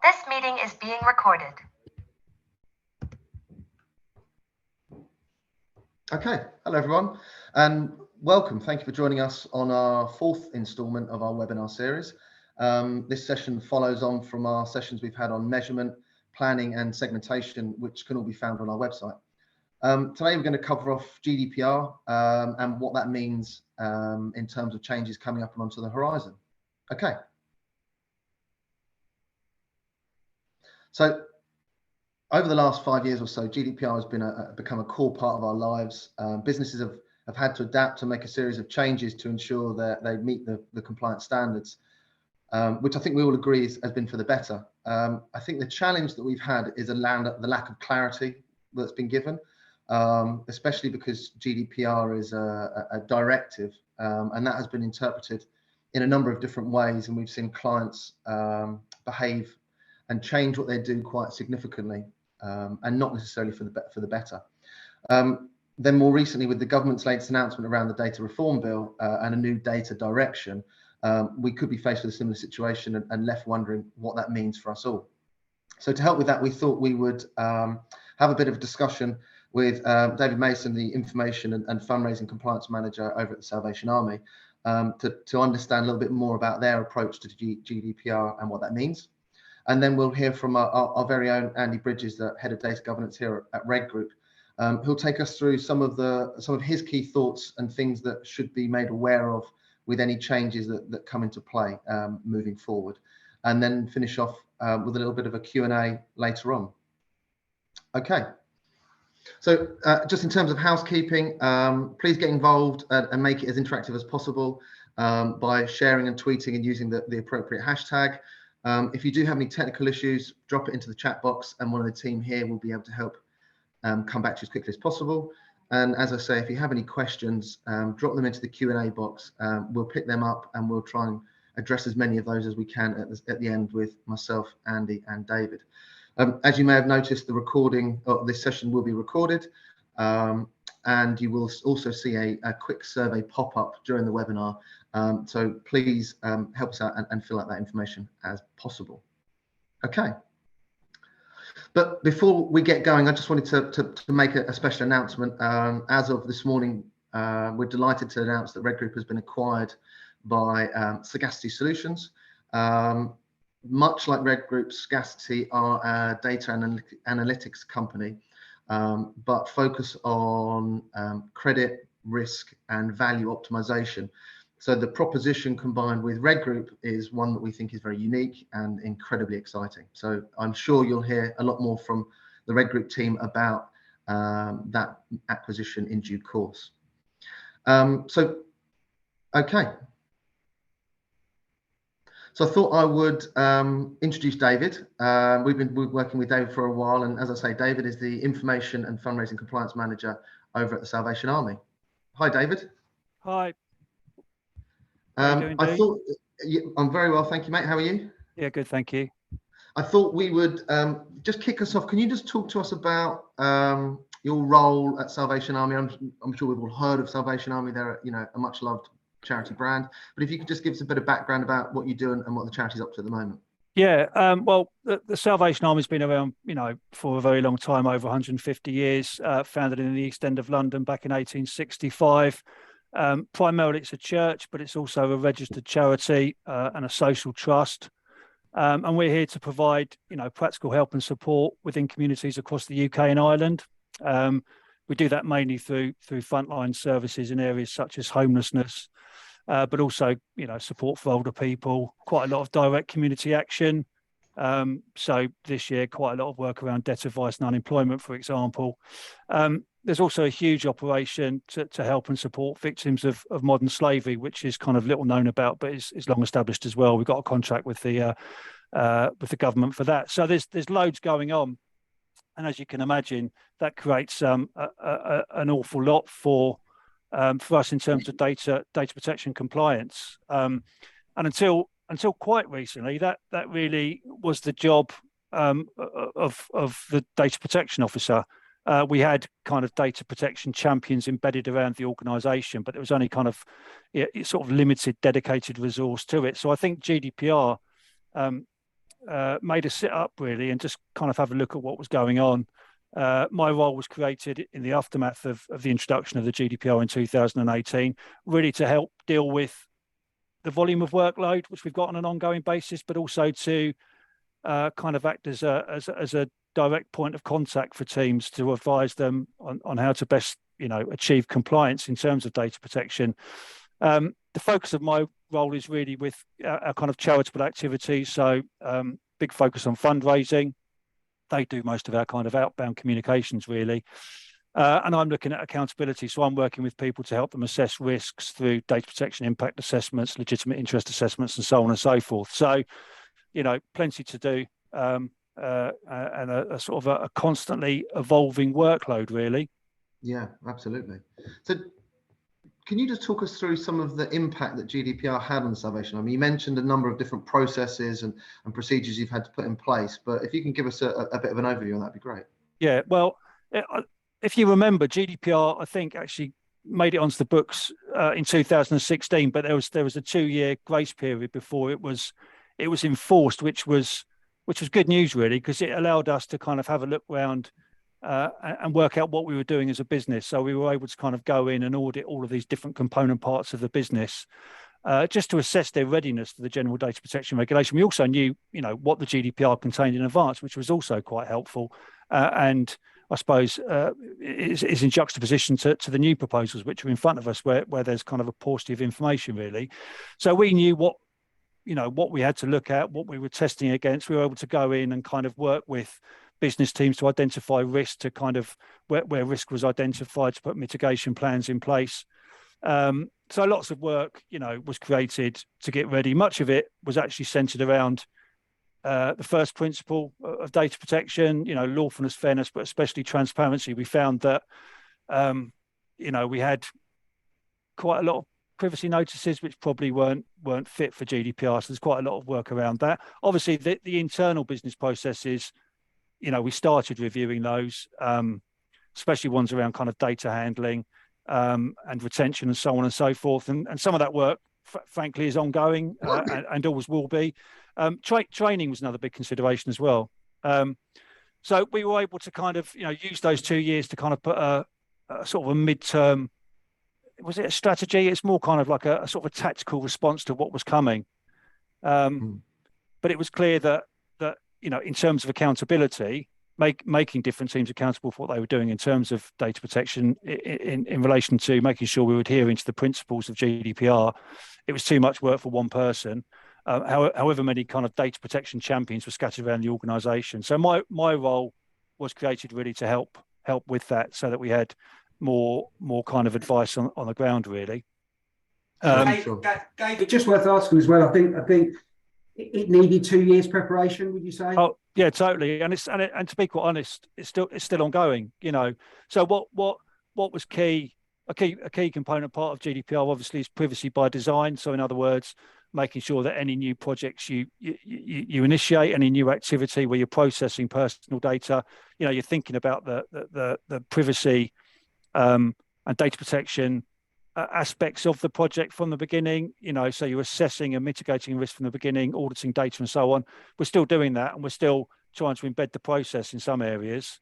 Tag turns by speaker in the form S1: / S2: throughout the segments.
S1: This meeting is being recorded.
S2: Okay, hello everyone, and welcome. Thank you for joining us on our fourth instalment of our webinar series. This session follows on from our sessions we've had on measurement, planning and segmentation, which can all be found on our website. Today we're going to cover off GDPR and what that means in terms of changes coming up and onto the horizon. Okay. So over the last 5 years or so, GDPR has become a core part of our lives. Businesses have had to adapt to make a series of changes to ensure that they meet the compliance standards, which I think we all agree has been for the better. I think the challenge that we've had is the lack of clarity that's been given, especially because GDPR is a directive, and that has been interpreted in a number of different ways, and we've seen clients behave and change what they do quite significantly, and not necessarily for the better. Then more recently, with the government's latest announcement around the data reform bill and a new data direction, we could be faced with a similar situation and left wondering what that means for us all. So to help with that, we thought we would have a bit of a discussion with David Mason, the Information and Fundraising Compliance Manager over at the Salvation Army, to understand a little bit more about their approach to GDPR and what that means. And then we'll hear from our very own Andy Bridges, the Head of Data Governance here at Red Group, who'll take us through some of his key thoughts and things that should be made aware of with any changes that come into play moving forward, and then finish off with a little bit of a Q&A later on. Okay. So just in terms of housekeeping, please get involved and make it as interactive as possible by sharing and tweeting and using the appropriate hashtag. If you do have any technical issues, drop it into the chat box and one of the team here will be able to help come back to you as quickly as possible. And as I say, if you have any questions, drop them into the Q&A box. We'll pick them up and we'll try and address as many of those as we can at the end with myself, Andy and David. As you may have noticed, the recording of this session will be recorded, and you will also see a quick survey pop up during the webinar. So please help us out and fill out that information as possible. Okay. But before we get going, I just wanted to make a special announcement. As of this morning, we're delighted to announce that Red Group has been acquired by Sagacity Solutions. Much like Red Group, Sagacity are a data analytics company, but focus on credit, risk, and value optimization. So the proposition combined with Red Group is one that we think is very unique and incredibly exciting. So I'm sure you'll hear a lot more from the Red Group team about that acquisition in due course. Okay. So I thought I would introduce David. We've been working with David for a while, and as I say, David is the Information and Fundraising Compliance Manager over at the Salvation Army. Hi, David.
S3: Hi.
S2: I'm very well, thank you, mate. How are you?
S3: Yeah, good, thank you.
S2: I thought we would just kick us off. Can you just talk to us about your role at Salvation Army? I'm sure we've all heard of Salvation Army. They're a much loved charity brand, but if you could just give us a bit of background about what you do and what the charity's up to at the moment.
S3: Yeah, well, the Salvation Army's been around, for a very long time, over 150 years. Founded in the East End of London back in 1865. Primarily, it's a church, but it's also a registered charity and a social trust. And we're here to provide, practical help and support within communities across the UK and Ireland. We do that mainly through frontline services in areas such as homelessness, but also, support for older people, quite a lot of direct community action. So this year, quite a lot of work around debt advice and unemployment, for example. There's also a huge operation to help and support victims of modern slavery, which is kind of little known about, but is long established as well. We've got a contract with the government for that. So there's loads going on. And as you can imagine, that creates an awful lot for us in terms of data protection compliance. And until quite recently, that really was the job of the data protection officer. We had kind of data protection champions embedded around the organisation, but there was only kind of sort of limited dedicated resource to it. So I think GDPR made a sit up really and just kind of have a look at what was going on. My role was created in the aftermath of the introduction of the GDPR in 2018, really to help deal with the volume of workload which we've got on an ongoing basis, but also to kind of act as a direct point of contact for teams to advise them on how to best, achieve compliance in terms of data protection. The focus of my role is really with our kind of charitable activities. So big focus on fundraising. They do most of our kind of outbound communications really. And I'm looking at accountability. So I'm working with people to help them assess risks through data protection impact assessments, legitimate interest assessments, and so on and so forth. So, plenty to do and a sort of a constantly evolving workload, really.
S2: Yeah, absolutely. So can you just talk us through some of the impact that GDPR had on Salvation Army? You mentioned a number of different processes and procedures you've had to put in place, but if you can give us a bit of an overview, that'd be great.
S3: Yeah, well, if you remember, GDPR, I think, actually made it onto the books in 2016, but there was a 2-year grace period before it was enforced, which was good news really, because it allowed us to kind of have a look around and work out what we were doing as a business. So we were able to kind of go in and audit all of these different component parts of the business, just to assess their readiness to the general data protection regulation. We also knew, what the GDPR contained in advance, which was also quite helpful. And I suppose is in juxtaposition to the new proposals which are in front of us, where there's kind of a paucity of information really. So we knew what we had to look at, what we were testing against. We were able to go in and kind of work with business teams to identify risk, to kind of where risk was identified, to put mitigation plans in place. So lots of work, was created to get ready. Much of it was actually centered around the first principle of data protection, lawfulness, fairness, but especially transparency. We found that, we had quite a lot of privacy notices which probably weren't fit for GDPR. So there's quite a lot of work around that. Obviously, the internal business processes, we started reviewing those, especially ones around kind of data handling and retention and so on and so forth. And some of that work, frankly, is ongoing and always will be. Training was another big consideration as well. So we were able to kind of, use those 2 years to kind of put a sort of a midterm, was it a strategy? It's more kind of like a sort of a tactical response to what was coming. But it was clear that in terms of accountability, making different teams accountable for what they were doing in terms of data protection in relation to making sure we were adhering to the principles of GDPR, it was too much work for one person. However many kind of data protection champions were scattered around the organisation. So my role was created really to help with that, so that we had more kind of advice on the ground really.
S4: David, just worth asking as well. I think it needed 2 years preparation. Would you say? Oh
S3: yeah, totally. And to be quite honest, it's still ongoing. So what was key? A key component part of GDPR obviously is privacy by design. So in other words, making sure that any new projects you initiate, any new activity where you're processing personal data, you're thinking about the privacy and data protection aspects of the project from the beginning. So you're assessing and mitigating risk from the beginning, auditing data and so on. We're still doing that, and we're still trying to embed the process in some areas.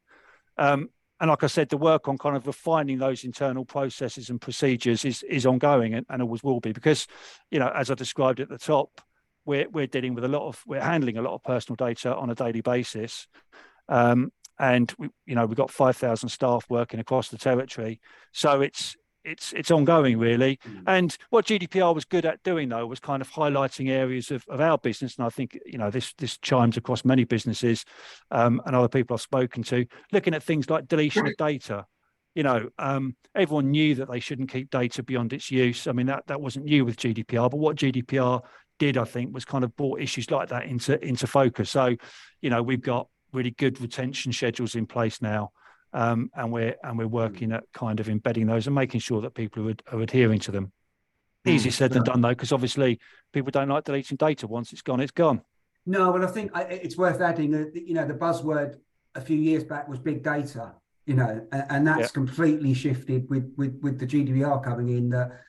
S3: And like I said, the work on kind of refining those internal processes and procedures is ongoing and always will be, because, as I described at the top, we're handling a lot of personal data on a daily basis. And we've got 5,000 staff working across the territory. So it's ongoing really. And what GDPR was good at doing though was kind of highlighting areas of our business, and I think this chimes across many businesses and other people I've spoken to, looking at things like deletion of data. Everyone knew that they shouldn't keep data beyond its use. I mean, that wasn't new with GDPR, but what GDPR did, I think, was kind of brought issues like that into focus. So we've got really good retention schedules in place now. And we're working at kind of embedding those and making sure that people are adhering to them. Easier said than done though, because obviously people don't like deleting data. Once it's gone, it's gone.
S4: No, but I think it's worth adding that the buzzword a few years back was big data. And that's completely shifted with the GDPR coming in. That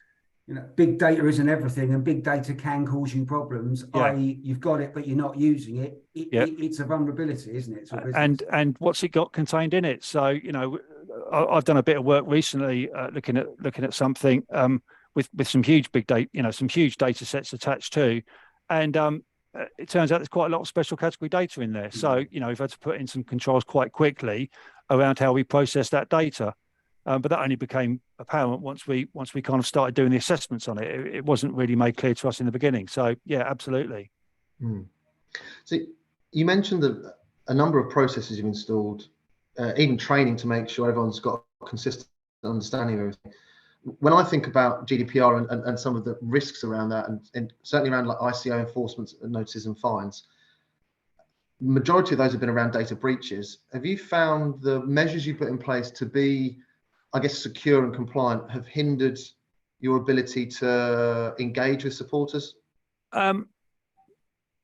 S4: big data isn't everything, and big data can cause you problems.
S3: Yeah.
S4: I.e., you've got it, but you're not using it.
S3: Yeah.
S4: It's a vulnerability, isn't it?
S3: And what's it got contained in it? So I've done a bit of work recently looking at something with some huge big data, some huge data sets attached to, and it turns out there's quite a lot of special category data in there. So we've had to put in some controls quite quickly around how we process that data. But that only became apparent once we kind of started doing the assessments on it. It wasn't really made clear to us in the beginning. So yeah, absolutely.
S2: So you mentioned a number of processes you've installed, even training to make sure everyone's got a consistent understanding of everything. When I think about GDPR and some of the risks around that, and certainly around like ICO enforcement notices and fines, the majority of those have been around data breaches. Have you found the measures you put in place to be, I guess, secure and compliant have hindered your ability to engage with supporters?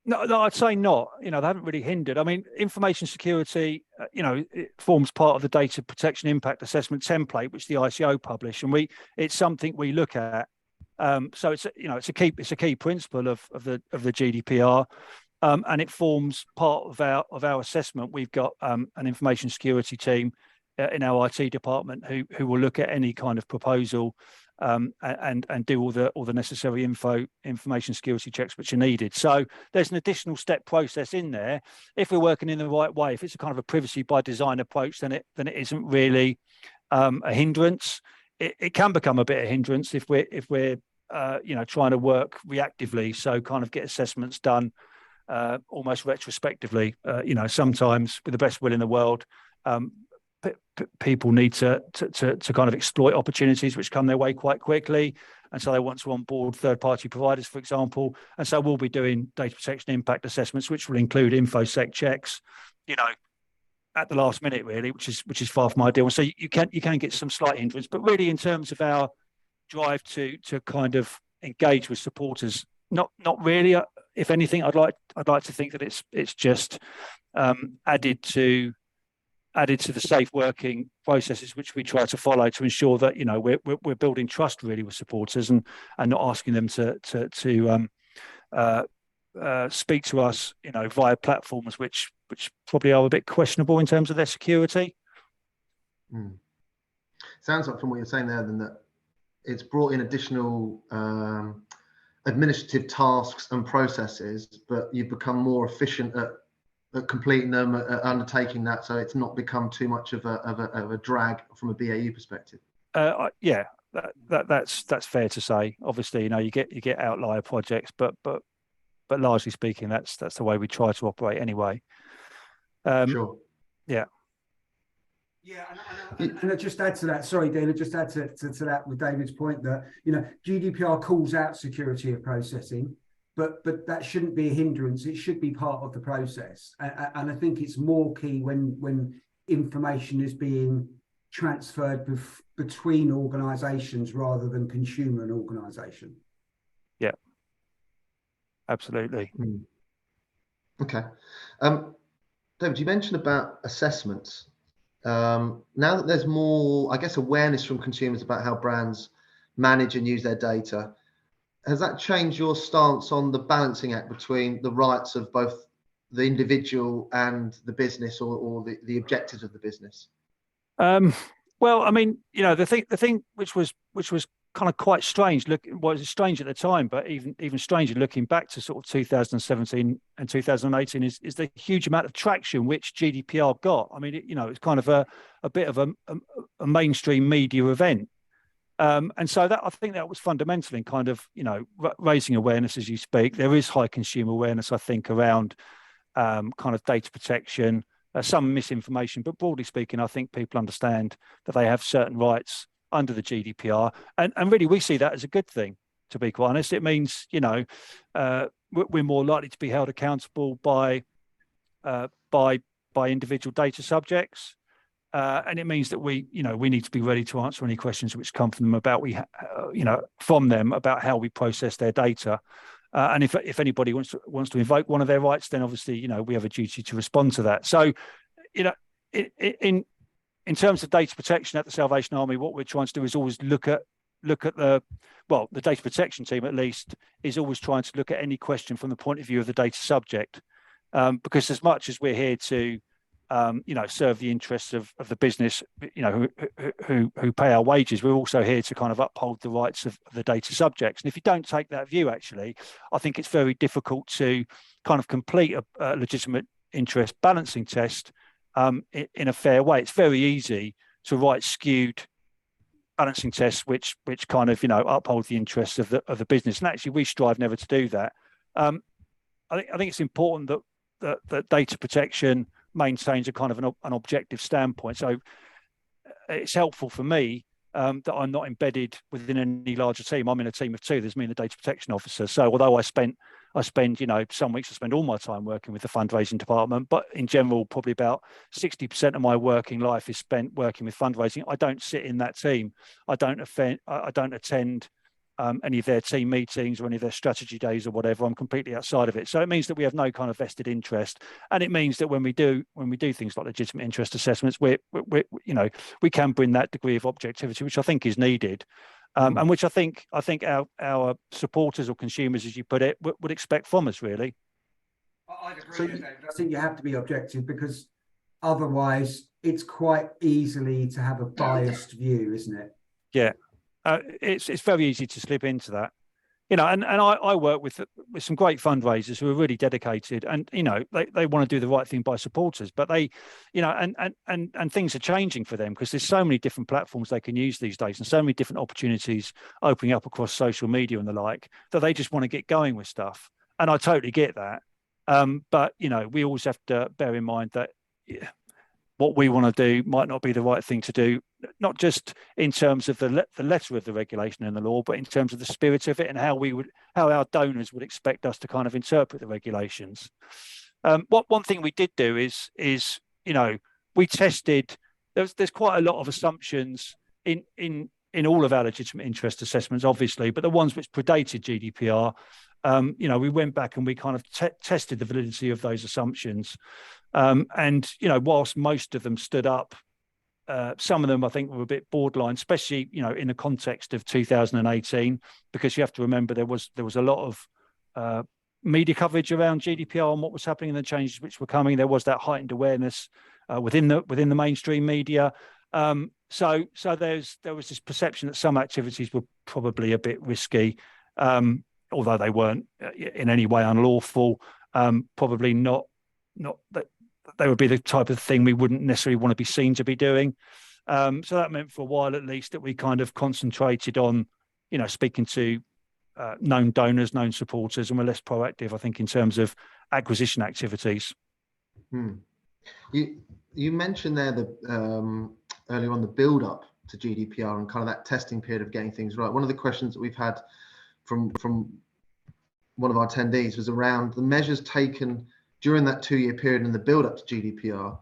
S3: No, I'd say not. They haven't really hindered. I mean, information security, it forms part of the data protection impact assessment template, which the ICO publish, and it's something we look at. So it's a key principle of the GDPR, and it forms part of our assessment. We've got an information security team in our IT department who will look at any kind of proposal and do all the necessary information security checks which are needed. So there's an additional step process in there. If we're working in the right way, if it's a kind of a privacy by design approach, then it isn't really a hindrance. It can become a bit of hindrance if we're trying to work reactively, so kind of get assessments done almost retrospectively. Sometimes with the best will in the world, people need to kind of exploit opportunities which come their way quite quickly, and so they want to onboard third-party providers, for example. And so we'll be doing data protection impact assessments, which will include infosec checks, at the last minute, really, which is far from ideal. So you can get some slight hindrance, but really in terms of our drive to kind of engage with supporters, not really. If anything, I'd like to think that it's just added to the safe working processes which we try to follow to ensure that we're building trust really with supporters and not asking them to speak to us via platforms which probably are a bit questionable in terms of their security.
S2: Sounds like from what you're saying there then that it's brought in additional administrative tasks and processes, but you've become more efficient at completing them, undertaking that, so it's not become too much of a drag from a BAU perspective.
S3: Yeah, that's fair to say. Obviously, you get outlier projects, but largely speaking, that's the way we try to operate anyway.
S2: Sure.
S3: Yeah.
S4: Yeah, and I just add to that. Sorry, Dean. I just add to that with David's point that GDPR calls out security of processing. But that shouldn't be a hindrance. It should be part of the process. And I think it's more key when information is being transferred between organisations rather than consumer and organisation.
S3: Yeah, absolutely.
S2: Okay. David, you mentioned about assessments. Now that there's more, I guess, awareness from consumers about how brands manage and use their data, has that changed your stance on the balancing act between the rights of both the individual and the business, or the objectives of the business?
S3: Well, I mean, the thing which was kind of quite strange. Was strange at the time, but even stranger looking back to sort of 2017 and 2018 is the huge amount of traction which GDPR got. I mean, it's kind of a bit of a mainstream media event. And so I think that was fundamental in kind of, raising awareness as you speak. There is high consumer awareness, I think, around kind of data protection, some misinformation, but broadly speaking, I think people understand that they have certain rights under the GDPR. And really, we see that as a good thing, to be quite honest. It means, we're more likely to be held accountable by individual data subjects. And it means that we need to be ready to answer any questions which come from them about how we process their data. And if anybody wants to invoke one of their rights, then obviously we have a duty to respond to that. So in terms of data protection at the Salvation Army, what we're trying to do is always look at look at the data protection team at least is always trying to look at any question from the point of view of the data subject, because as much as we're here to serve the interests of the business, who pay our wages, we're also here to kind of uphold the rights of the data subjects. And if you don't take that view, actually, I think it's very difficult to kind of complete a legitimate interest balancing test in a fair way. It's very easy to write skewed balancing tests which kind of uphold the interests of the business. And actually, we strive never to do that. I think it's important that data protection maintains a kind of an objective standpoint. So it's helpful for me that I'm not embedded within any larger team. I'm in a team of two. There's me and the data protection officer. So although I spend some weeks I spend all my time working with the fundraising department, but in general, probably about 60% of my working life is spent working with fundraising. I don't sit in that team. I don't attend any of their team meetings or any of their strategy days or whatever. I'm completely outside of it. So it means that we have no kind of vested interest, and it means that when we do things like legitimate interest assessments, we can bring that degree of objectivity, which I think is needed, and which I think our supporters or consumers, as you put it, would expect from us, really.
S4: I'd agree with that. I think you have to be objective, because otherwise it's quite easily to have a biased view, isn't it?
S3: Yeah. It's very easy to slip into that, and I work with some great fundraisers who are really dedicated, and they want to do the right thing by supporters, but they, and things are changing for them because there's so many different platforms they can use these days and so many different opportunities opening up across social media and the like, that they just want to get going with stuff, and I totally get that. But we always have to bear in mind that what we want to do might not be the right thing to do, not just in terms of the letter of the regulation and the law, but in terms of the spirit of it and how our donors would expect us to kind of interpret the regulations. One thing we did do is we tested. There's quite a lot of assumptions in all of our legitimate interest assessments, obviously, but the ones which predated GDPR. We went back and we kind of tested the validity of those assumptions. And whilst most of them stood up, some of them I think were a bit borderline, especially in the context of 2018, because you have to remember there was a lot of media coverage around GDPR and what was happening and the changes which were coming. There was that heightened awareness within the mainstream media. So there was this perception that some activities were probably a bit risky, although they weren't in any way unlawful. Probably not that they would be the type of thing we wouldn't necessarily want to be seen to be doing. So that meant for a while, at least, that we kind of concentrated on, speaking to known donors, known supporters, and we're less proactive, I think, in terms of acquisition activities.
S2: You mentioned there earlier on the build up to GDPR and kind of that testing period of getting things right. One of the questions that we've had from one of our attendees was around the measures taken during that 2-year period in the build up to GDPR.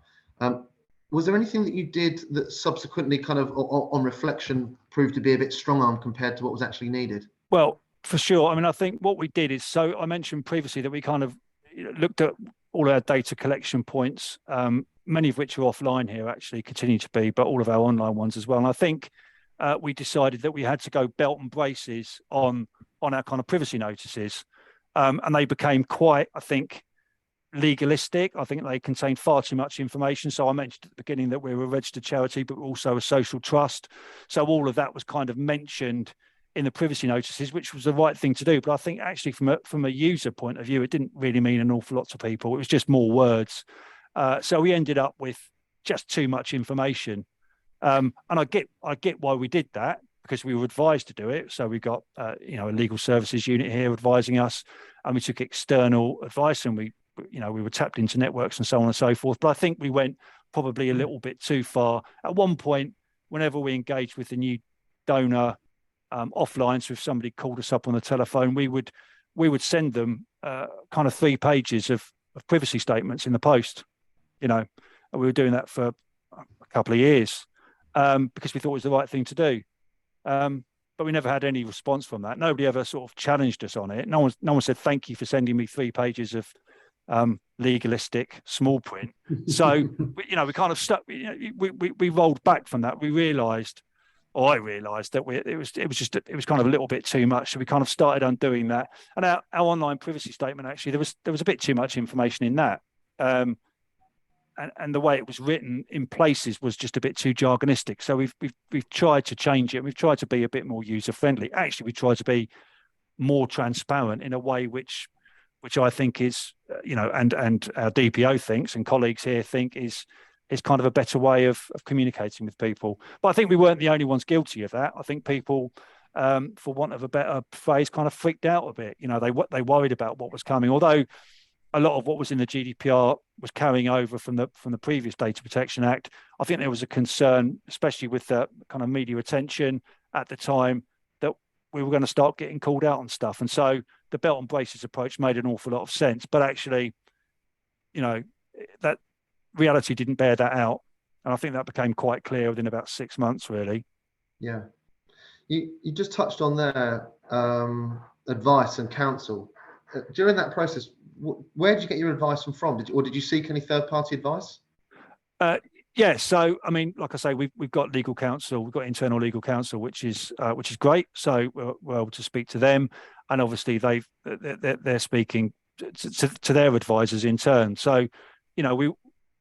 S2: Was there anything that you did that subsequently kind of on reflection proved to be a bit strong-armed compared to what was actually needed?
S3: Well, for sure. I mean, I think what we did is, so I mentioned previously that we kind of looked at all our data collection points, many of which are offline here, actually continue to be, but all of our online ones as well. And I think we decided that we had to go belt and braces on our kind of privacy notices. And they became quite, I think, legalistic. I think they contained far too much information. So I mentioned at the beginning that we were a registered charity, but also a social trust. So all of that was kind of mentioned in the privacy notices, which was the right thing to do. But I think actually from a user point of view, it didn't really mean an awful lot to people. It was just more words. So we ended up with just too much information. And I get why we did that, because we were advised to do it. So we got a legal services unit here advising us, and we took external advice, and we were tapped into networks and so on and so forth. But I think we went probably a little bit too far. At one point, whenever we engaged with a new donor offline, so if somebody called us up on the telephone, we would send them kind of 3 pages of privacy statements in the post. And we were doing that for a couple of years because we thought it was the right thing to do. But we never had any response from that. Nobody ever sort of challenged us on it. No one said, thank you for sending me 3 pages of legalistic small print. So we kind of stuck. We rolled back from that. We realised or I realised that it was kind of a little bit too much. So we kind of started undoing that. And our online privacy statement, actually, there was a bit too much information in that. And the way it was written in places was just a bit too jargonistic. So we've tried to change it. We've tried to be a bit more user friendly. Actually, we tried to be more transparent in a way which I think is, and our DPO thinks and colleagues here think is kind of a better way of communicating with people. But I think we weren't the only ones guilty of that. I think people, for want of a better phrase, kind of freaked out a bit. They worried about what was coming, although a lot of what was in the GDPR was carrying over from the previous Data Protection Act. I think there was a concern, especially with the kind of media attention at the time, that we were going to start getting called out on stuff. And so the belt and braces approach made an awful lot of sense. But actually, that reality didn't bear that out. And I think that became quite clear within about 6 months, really.
S2: Yeah. You just touched on there advice and counsel. During that process, where did you get your advice from? Did you seek any third-party advice?
S3: Yeah, so I mean, like I say, we've got legal counsel, we've got internal legal counsel, which is great. So we're able to speak to them, and obviously they're speaking to their advisors in turn. So,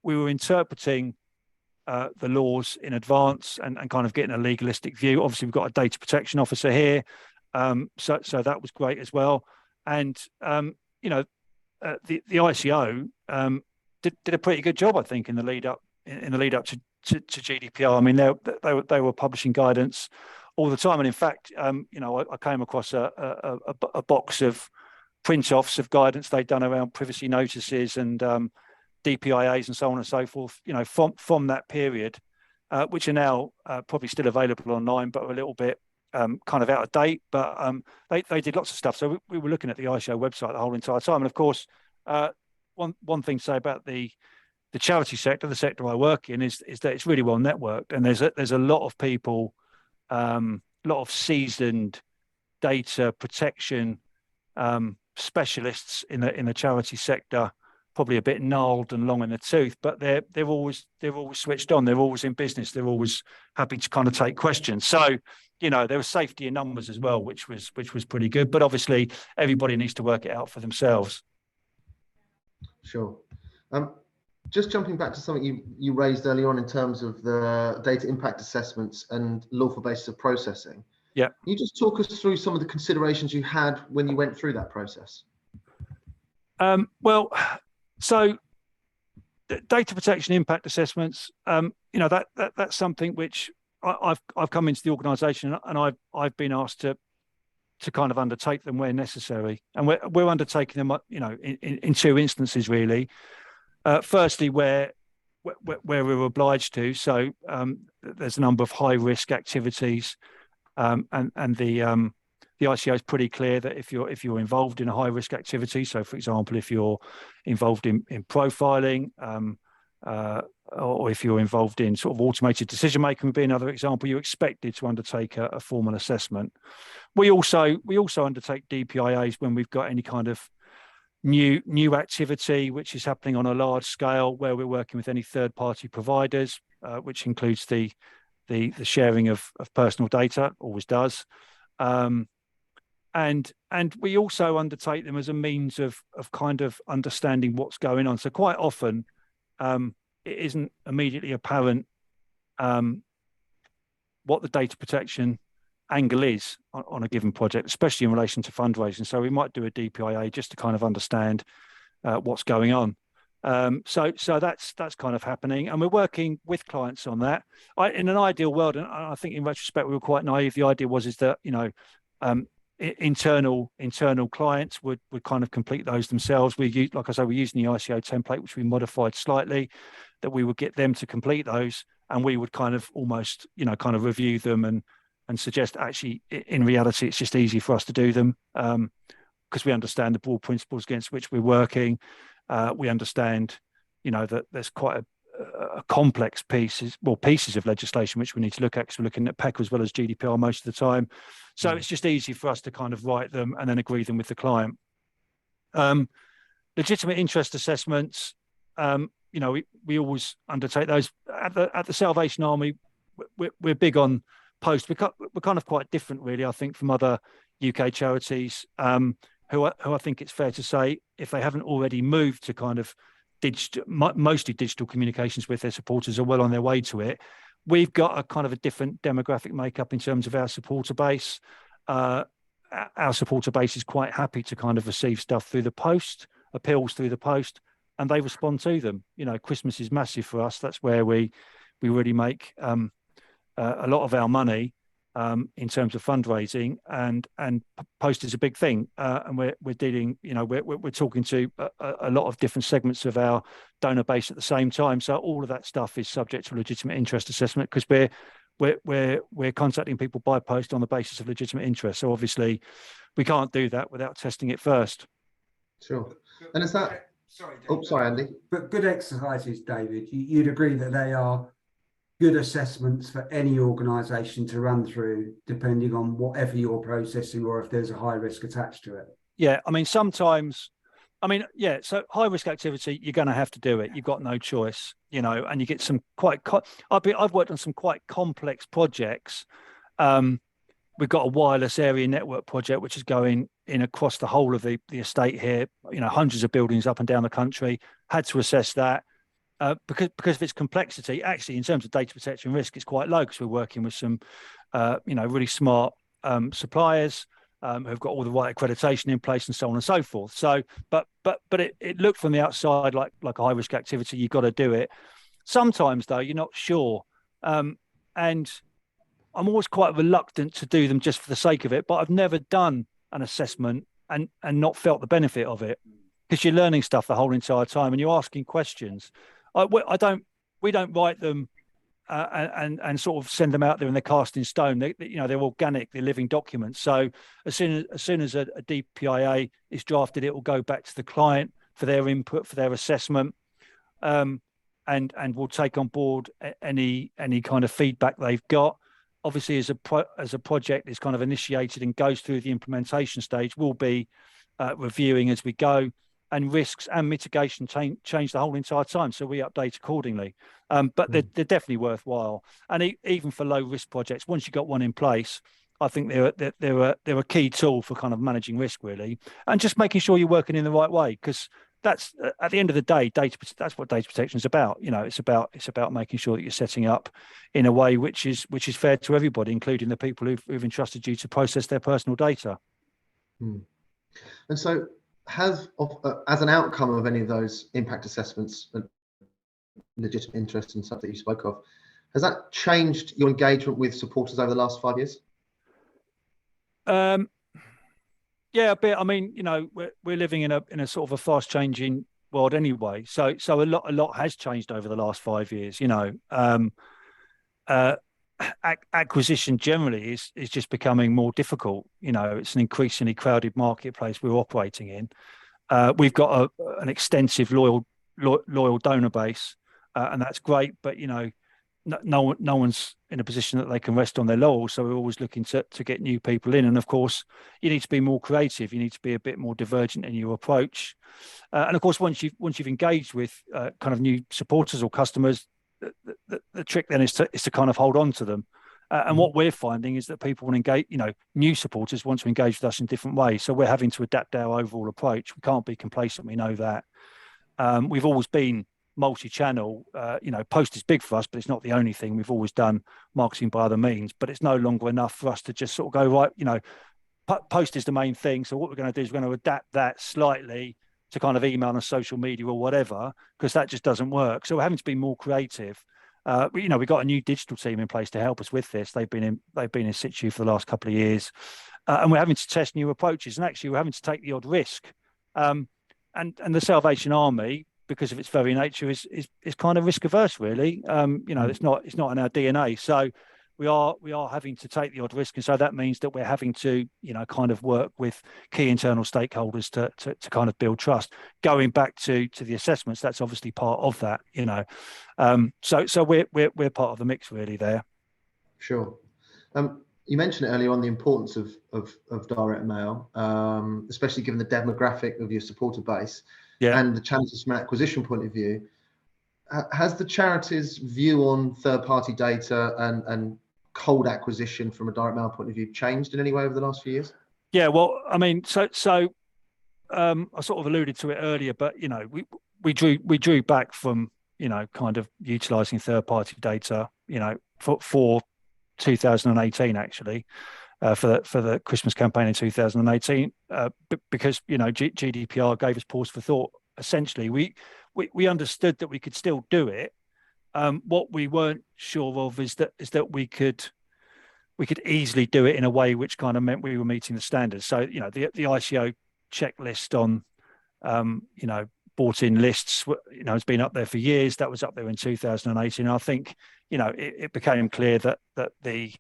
S3: we were interpreting the laws in advance and kind of getting a legalistic view. Obviously, we've got a data protection officer here, so that was great as well. And the ICO did a pretty good job, I think, in the lead up to GDPR. I mean, they were publishing guidance all the time, and in fact, I came across a box of print-offs of guidance they'd done around privacy notices and DPIAs and so on and so forth. From that period, which are now probably still available online, but are a little bit kind of out of date. But they did lots of stuff. So we were looking at the ICO website the whole entire time, and of course, one thing to say about the charity sector, the sector I work in, is that it's really well networked, and there's a lot of people, a lot of seasoned data protection specialists in the charity sector, probably a bit gnarled and long in the tooth, but they're always switched on. They're always in business. They're always happy to kind of take questions. So there was safety in numbers as well, which was pretty good. But obviously, everybody needs to work it out for themselves.
S2: Sure. Just jumping back to something you raised earlier on in terms of the data impact assessments and lawful basis of processing.
S3: Yeah.
S2: Can you just talk us through some of the considerations you had when you went through that process?
S3: Well, so data protection impact assessments, that's something which I've come into the organisation, and I've been asked to kind of undertake them where necessary, and we're undertaking them, in two instances really. Firstly, where we're obliged to. So there's a number of high risk activities, and the ICO is pretty clear that if you're involved in a high risk activity, so for example, if you're involved in profiling, or if you're involved in sort of automated decision making, would be another example, you're expected to undertake a formal assessment. We also undertake DPIAs when we've got any kind of new activity which is happening on a large scale, where we're working with any third party providers, which includes the sharing of personal data, always does. And we also undertake them as a means of kind of understanding what's going on. So quite often, it isn't immediately apparent what the data protection angle is on a given project, especially in relation to fundraising. So we might do a DPIA just to kind of understand what's going on. So that's kind of happening, and we're working with clients on that. In an ideal world, and I think in retrospect we were quite naive, the idea is that internal clients would kind of complete those themselves. Like I say, we're using the ICO template, which we modified slightly, that we would get them to complete those, and we would kind of almost kind of review them and suggest, actually, in reality, it's just easy for us to do them because we understand the broad principles against which we're working. We understand, that there's quite a complex pieces of legislation which we need to look at, because we're looking at PECR as well as GDPR most of the time. So it's just easy for us to kind of write them and then agree them with the client. Legitimate interest assessments, we always undertake those. At the Salvation Army, we're big on post. We're kind of quite different, really, I think, from other UK charities, who I think it's fair to say, if they haven't already moved to kind of mostly digital communications with their supporters, are well on their way to it. We've got a kind of a different demographic makeup in terms of our supporter base. Our supporter base is quite happy to kind of receive stuff through the post, appeals through the post, and they respond to them. Christmas is massive for us. That's where we really make a lot of our money in terms of fundraising, and post is a big thing. And we're dealing, we're talking to a lot of different segments of our donor base at the same time. So all of that stuff is subject to legitimate interest assessment, because we're contacting people by post on the basis of legitimate interest. So obviously we can't do that without testing it first.
S2: Sure. And is that,
S4: sorry, David,
S2: oh, sorry, Andy.
S4: But good exercises, David. You'd agree that they are good assessments for any organisation to run through, depending on whatever you're processing or if there's a high risk attached to it.
S3: Yeah, I mean, sometimes, so high risk activity, you're going to have to do it. You've got no choice, and you get some quite, I've worked on some quite complex projects. We've got a wireless area network project, which is going in across the whole of the estate here, hundreds of buildings up and down the country. Had to assess that. Because of its complexity, actually, in terms of data protection risk, it's quite low, because we're working with some, really smart suppliers who've got all the right accreditation in place, and so on and so forth. So, but it looked from the outside like a high risk activity. You've got to do it. Sometimes, though, you're not sure, and I'm always quite reluctant to do them just for the sake of it. But I've never done an assessment and not felt the benefit of it, because you're learning stuff the whole entire time, and you're asking questions. We don't write them and sort of send them out there and they're cast in stone. They're organic, they're living documents. So as soon as a DPIA is drafted, it will go back to the client for their input, for their assessment, and we'll take on board any kind of feedback they've got. Obviously, as a project is kind of initiated and goes through the implementation stage, we'll be reviewing as we go. And risks and mitigation change the whole entire time, so we update accordingly. But they're definitely worthwhile. And even for low risk projects, once you've got one in place, I think they're a key tool for kind of managing risk, really, and just making sure you're working in the right way, because that's at the end of the day, that's what data protection is about. It's about making sure that you're setting up in a way which is fair to everybody, including the people who've entrusted you to process their personal data.
S2: And so, as an outcome of any of those impact assessments and legitimate interest and stuff that you spoke of, has that changed your engagement with supporters over the last 5 years?
S3: Yeah, a bit. I mean, we're living in a sort of a fast changing world anyway. So a lot has changed over the last 5 years. Acquisition generally is just becoming more difficult. It's an increasingly crowded marketplace we're operating in. We've got an extensive loyal donor base, and that's great. But no one's in a position that they can rest on their laurels. So we're always looking to get new people in. And of course, you need to be more creative. You need to be a bit more divergent in your approach. And of course, once you've engaged with kind of new supporters or customers, the trick then is to kind of hold on to them. And what we're finding is that people want to engage, new supporters want to engage with us in different ways. So we're having to adapt our overall approach. We can't be complacent. We know that. We've always been multi-channel. Post is big for us, but it's not the only thing. We've always done marketing by other means, but it's no longer enough for us to just sort of go, right, post is the main thing. So what we're going to do is we're going to adapt that slightly to kind of email and social media or whatever, because that just doesn't work. So we're having to be more creative. We've got a new digital team in place to help us with this. They've been in situ for the last couple of years, and we're having to test new approaches. And actually, we're having to take the odd risk. And the Salvation Army, because of its very nature, is kind of risk averse, really. It's not in our DNA. So we are having to take the odd risk, and so that means that we're having to kind of work with key internal stakeholders to kind of build trust. Going back to the assessments, that's obviously part of that. So we're part of the mix, really, there.
S2: Sure. You mentioned earlier on the importance of direct mail, especially given the demographic of your supporter base, and the challenges from an acquisition point of view. Has the charity's view on third-party data and cold acquisition from a direct mail point of view changed in any way over the last few years?
S3: Yeah, well, I mean, so I sort of alluded to it earlier, but we drew back from kind of utilising third-party data, for 2018 actually, for the Christmas campaign in 2018, because GDPR gave us pause for thought. Essentially, we understood that we could still do it. What we weren't sure of is that we could easily do it in a way which kind of meant we were meeting the standards. So the ICO checklist on bought in lists has been up there for years. That was up there in 2018. I think it became clear that the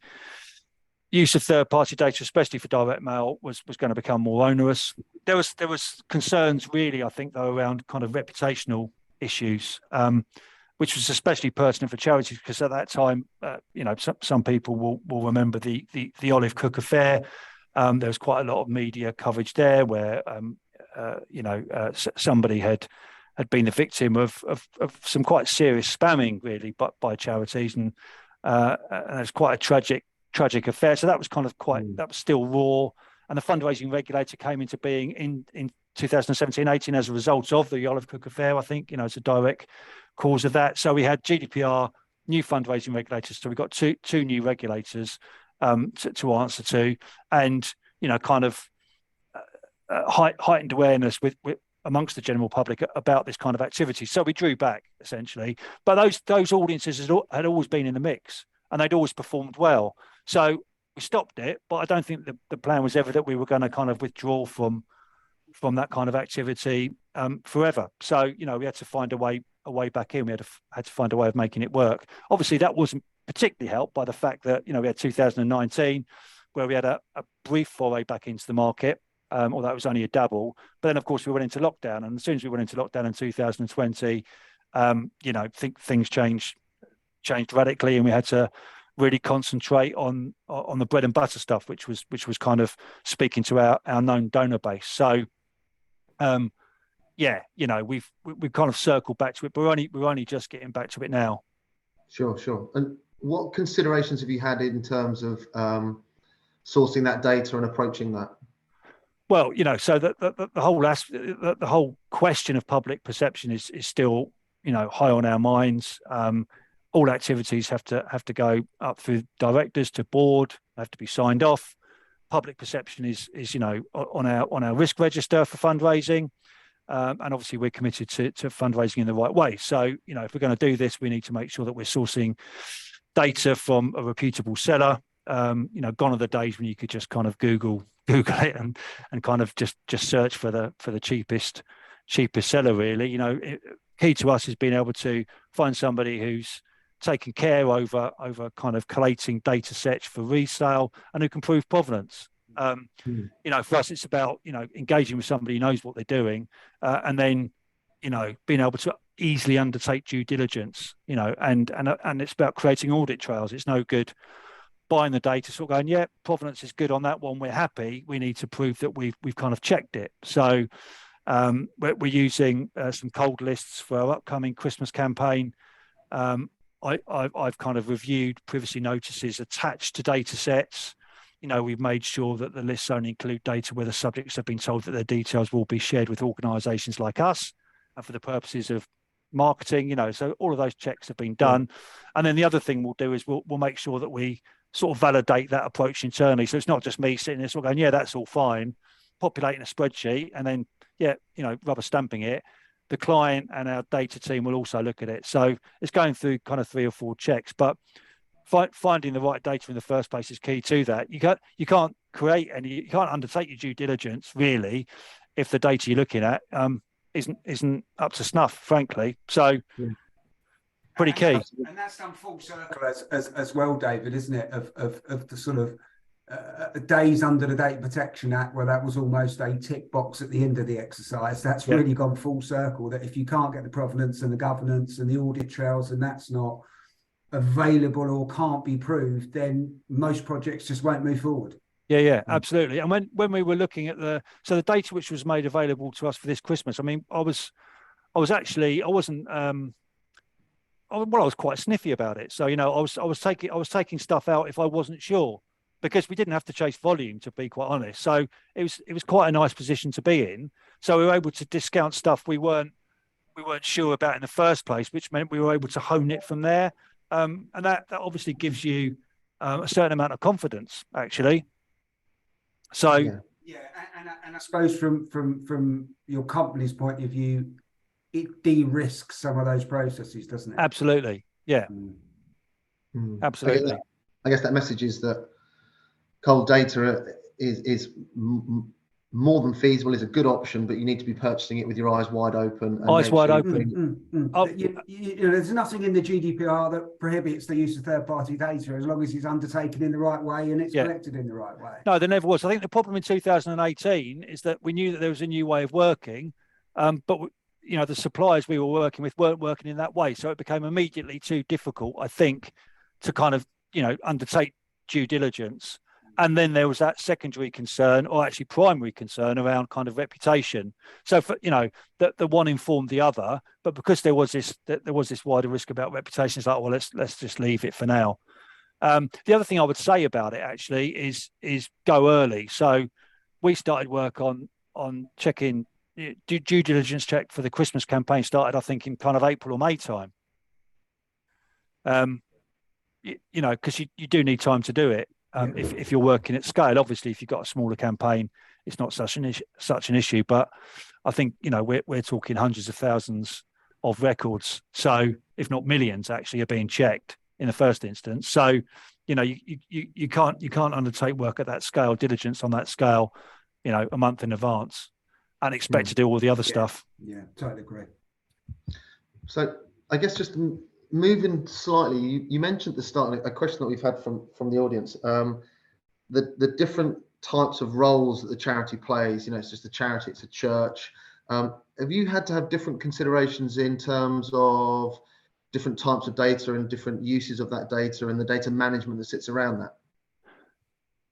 S3: use of third-party data, especially for direct mail, was going to become more onerous. There was concerns really, I think, though, around kind of reputational issues, which was especially pertinent for charities, because at that time, some people will remember the Olive Cook affair. There was quite a lot of media coverage there where somebody had been the victim of some quite serious spamming, really, by charities, and it was quite a tragic affair. So that was kind of that was still raw. And the fundraising regulator came into being in 2017-18 as a result of the Olive Cook affair. I think it's a direct cause of that. So we had GDPR, new fundraising regulators. So we got two new regulators to answer to, and kind of heightened awareness with amongst the general public about this kind of activity. So we drew back essentially, but those audiences had always been in the mix, and they'd always performed well. So we stopped it, but I don't think the plan was ever that we were going to kind of withdraw from that kind of activity forever. So we had to find a way back in. We had to find a way of making it work. Obviously, that wasn't particularly helped by the fact that we had 2019 where we had a brief foray back into the market, although it was only a dabble. But then, of course, we went into lockdown, and as soon as we went into lockdown in 2020, things changed radically, and we had to really concentrate on the bread and butter stuff, which was kind of speaking to our known donor base. So, we've kind of circled back to it, but we're only just getting back to it now. Sure.
S2: And what considerations have you had in terms of sourcing that data and approaching that?
S3: Well, so the whole question of public perception is still high on our minds. All activities have to go up through directors to board, have to be signed off. Public perception is on our risk register for fundraising, and obviously we're committed to fundraising in the right way. So if we're going to do this, we need to make sure that we're sourcing data from a reputable seller. Gone are the days when you could just kind of Google it and kind of just search for the cheapest seller. Really, key to us is being able to find somebody who's taken care over kind of collating data sets for resale and who can prove provenance. For us, it's about engaging with somebody who knows what they're doing, and then being able to easily undertake due diligence. And it's about creating audit trails. It's no good buying the data, sort of going, yeah, provenance is good on that one, we're happy. We need to prove that we've kind of checked it. So we're using some cold lists for our upcoming Christmas campaign. I've kind of reviewed privacy notices attached to data sets. We've made sure that the lists only include data where the subjects have been told that their details will be shared with organisations like us and for the purposes of marketing. So all of those checks have been done. And then the other thing we'll do is we'll make sure that we sort of validate that approach internally. So it's not just me sitting there sort of going, yeah, that's all fine, populating a spreadsheet and then, rubber stamping it. The client and our data team will also look at it. So it's going through kind of 3 or 4 checks, but finding the right data in the first place is key to that. You can't undertake your due diligence really if the data you're looking at isn't up to snuff, frankly. So pretty key.
S4: And that's done full circle as well, David, isn't it? Of the sort of days under the Data Protection Act, where that was almost a tick box at the end of the exercise. That's really gone full circle, that if you can't get the provenance and the governance and the audit trails, and that's not available or can't be proved, then most projects just won't move forward.
S3: Yeah, absolutely. And when we were looking at the data which was made available to us for this Christmas, I mean, I wasn't I was quite sniffy about it. So, I was taking stuff out if I wasn't sure, because we didn't have to chase volume, to be quite honest. So it was quite a nice position to be in. So we were able to discount stuff we weren't sure about in the first place, which meant we were able to hone it from there. And that obviously gives you a certain amount of confidence, actually. So
S4: yeah, and I suppose from your company's point of view, it de-risks some of those processes, doesn't it?
S3: absolutely, yeah, absolutely.
S2: I guess that message is that cold data is more than feasible, is a good option, but you need to be purchasing it with your eyes wide open. And
S3: Eyes wide open.
S4: There's nothing in the GDPR that prohibits the use of third-party data as long as it's undertaken in the right way and it's collected in the right way.
S3: No, there never was. I think the problem in 2018 is that we knew that there was a new way of working, but the suppliers we were working with weren't working in that way, so it became immediately too difficult, I think, to kind of undertake due diligence. And then there was that secondary concern, or actually primary concern, around kind of reputation. So the one informed the other, but because there was this wider risk about reputation, it's like, well, let's just leave it for now. The other thing I would say about it actually is go early. So we started work on checking due diligence check for the Christmas campaign. Started, I think, in kind of April or May time. Because you do need time to do it. If you're working at scale, obviously, if you've got a smaller campaign, it's not such an issue. But I think we're talking hundreds of thousands of records, so if not millions, actually, are being checked in the first instance. So you can't undertake work at that scale, diligence on that scale, a month in advance, and expect to do all the other stuff.
S4: Yeah, totally agree.
S2: So I guess just moving slightly, you mentioned at the start a question that we've had from the audience, the different types of roles that the charity plays. It's just a charity, it's a church. Have you had to have different considerations in terms of different types of data and different uses of that data and the data management that sits around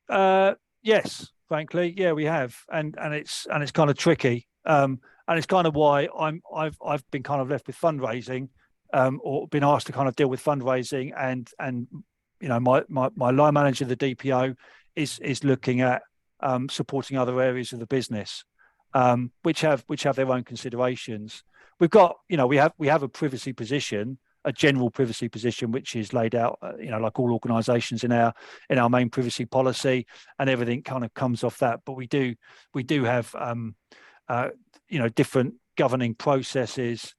S3: that? Yes, frankly, yeah, we have, and it's kind of tricky, and it's kind of why I've been kind of left with fundraising. Or been asked to kind of deal with fundraising, and my line manager, the DPO, is looking at supporting other areas of the business, which have their own considerations. We've got we have a privacy position, a general privacy position, which is laid out like all organisations in our main privacy policy, and everything kind of comes off that. But we do have different governing processes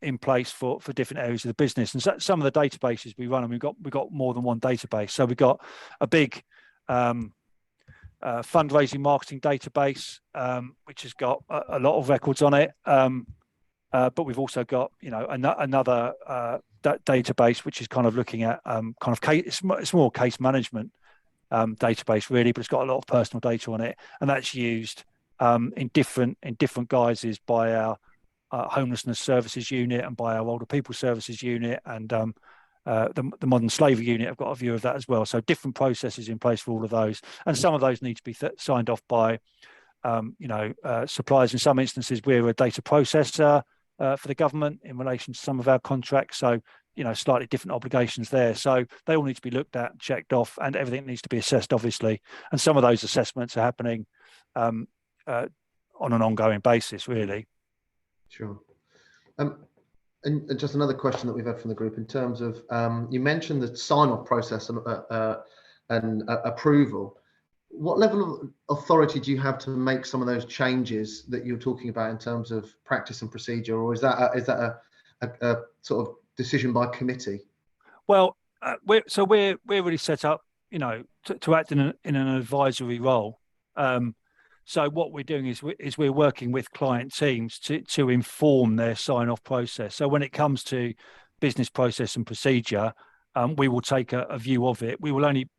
S3: in place for different areas of the business. And so, some of the databases we run, and we've got more than one database. So we've got a big fundraising marketing database, which has got a lot of records on it. But we've also got another database which is kind of looking at it's more case management database really, but it's got a lot of personal data on it, and that's used in different guises by our homelessness services unit and by our older people services unit, and the modern slavery unit have got a view of that as well. So different processes in place for all of those, and some of those need to be signed off by suppliers. In some instances, we're a data processor for the government in relation to some of our contracts, so slightly different obligations there. So they all need to be looked at, checked off, and everything needs to be assessed, obviously. And some of those assessments are happening on an ongoing basis, really.
S2: Sure. And just another question that we've had from the group in terms of, you mentioned the sign-off process and approval. What level of authority do you have to make some of those changes that you're talking about in terms of practice and procedure, or is that a sort of decision by committee?
S3: Well, we're really set up, to act in an advisory role. So what we're doing is we're working with client teams to inform their sign-off process. So when it comes to business process and procedure, we will take a view of it. We will only